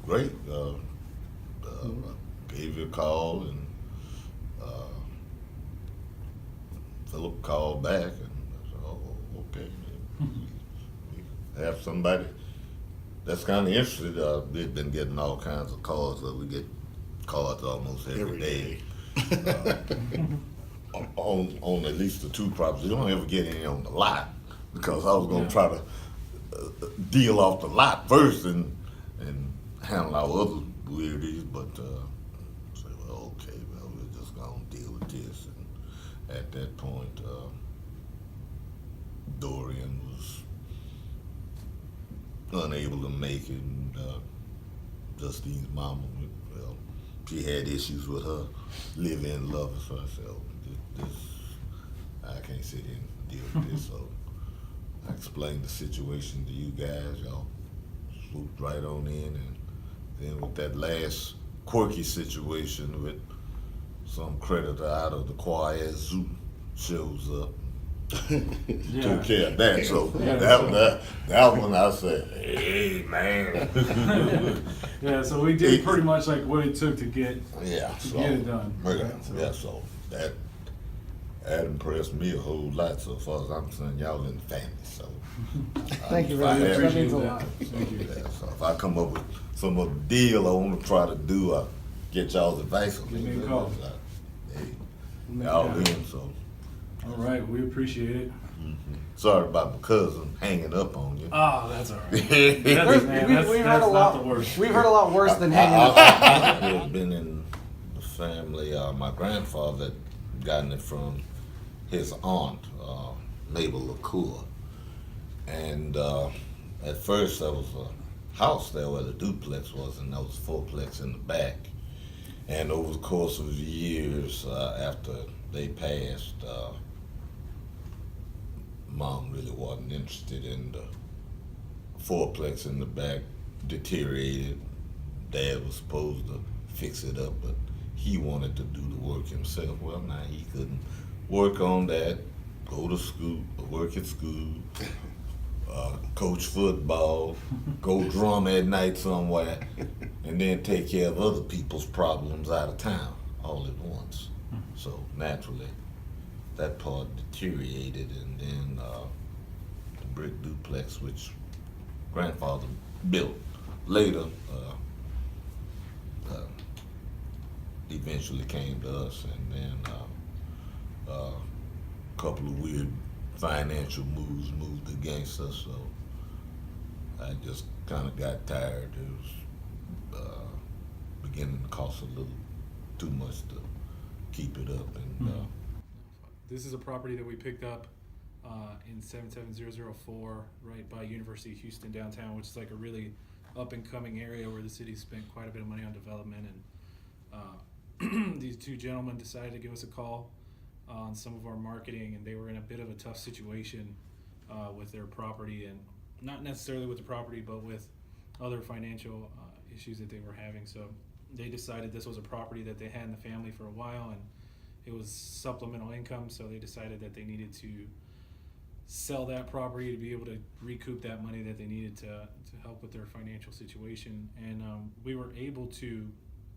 great. Gave you a call, and uh, Philip called back, and I said, "Oh, okay." We have somebody that's kind of interested. We've been getting all kinds of calls. We get calls almost every day. On at least the two properties. You don't ever get any on the lot because I was going to try to deal off the lot first and handle our other weirdies, but say, well, okay, well, we're just going to deal with this. And at that point, Dorian was unable to make it, and Justine's mama, well, she had issues with her live-in lover, so I said, oh, this, I can't sit here and deal with this, so I explained the situation to you guys. Y'all swooped right on in, and then with that last quirky situation with some creditor out of the choir zoo shows up, took care of that. So that one I said, hey man. Yeah, so we did pretty much like what it took to get so, get it done. So that impressed me a whole lot. So far as I'm concerned, y'all in the family. So Thank you, I Ray. That appreciate means a that. lot. Thank you. So if I come up with some other deal I want to try to do, I'll get y'all's advice on Give me a it. call. Hey, y'all in, so All right, we appreciate it. sorry about my cousin hanging up on you. Oh, that's all right. We've heard a not the lot. worst. We've heard a lot worse than hanging up. I've been in the family. My grandfather had gotten it from his aunt, Mabel LaCour. And at first there was a house there where the duplex was, and there was a fourplex in the back. And over the course of years, after they passed, Mom really wasn't interested in the fourplex in the back, deteriorated. Dad was supposed to fix it up, but he wanted to do the work himself. Well, now he couldn't work on that, go to school, work at school, coach football, go drum at night somewhere, and then take care of other people's problems out of town all at once. So naturally, that part deteriorated, and then the brick duplex, which grandfather built later, eventually came to us, and then a couple of weird financial moves moved against us, so I just kind of got tired. It was beginning to cost a little too much to keep it up, and This is a property that we picked up in 77004, right by University of Houston downtown, which is like a really up and coming area where the city spent quite a bit of money on development. And these two gentlemen decided to give us a call on some of our marketing, and they were in a bit of a tough situation with their property, and not necessarily with the property, but with other financial issues that they were having. So they decided this was a property that they had in the family for a while, and it was supplemental income, so they decided that they needed to sell that property to be able to recoup that money that they needed to help with their financial situation. And we were able to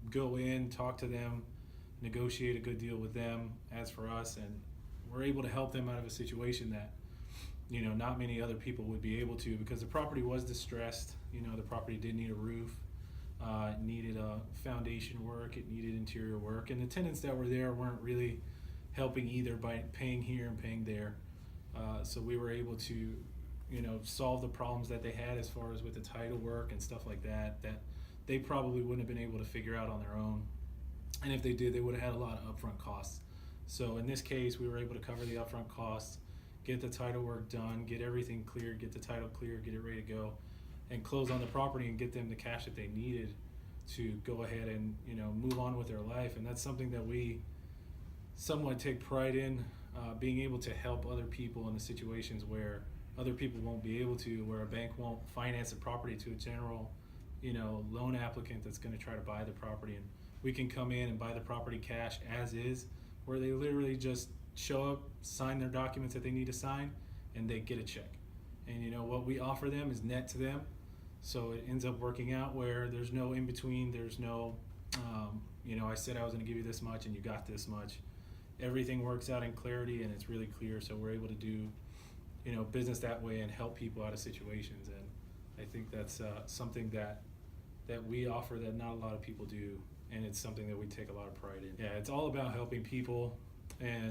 go in, talk to them, negotiate a good deal with them as for us, and we're able to help them out of a situation that, you know, not many other people would be able to, because the property was distressed. You know, the property did need a roof, it needed foundation work, it needed interior work, and the tenants that were there weren't really helping either by paying here and paying there. So we were able to, you know, solve the problems that they had as far as with the title work and stuff like that they probably wouldn't have been able to figure out on their own. And if they did, they would have had a lot of upfront costs. So in this case, we were able to cover the upfront costs, get the title work done, get everything cleared, get the title cleared, get it ready to go, and close on the property and get them the cash that they needed to go ahead and, you know, move on with their life. And that's something that we somewhat take pride in, being able to help other people in the situations where other people won't be able to, where a bank won't finance a property to a general, you know, loan applicant that's going to try to buy the property. And we can come in and buy the property cash as is, where they literally just show up, sign their documents that they need to sign, and they get a check. And you know what we offer them is net to them. So it ends up working out where there's no in between. There's no, I said I was going to give you this much and you got this much. Everything works out in clarity and it's really clear. So we're able to do, business that way and help people out of situations. And I think that's something that we offer that not a lot of people do. And it's something that we take a lot of pride in. Yeah, it's all about helping people and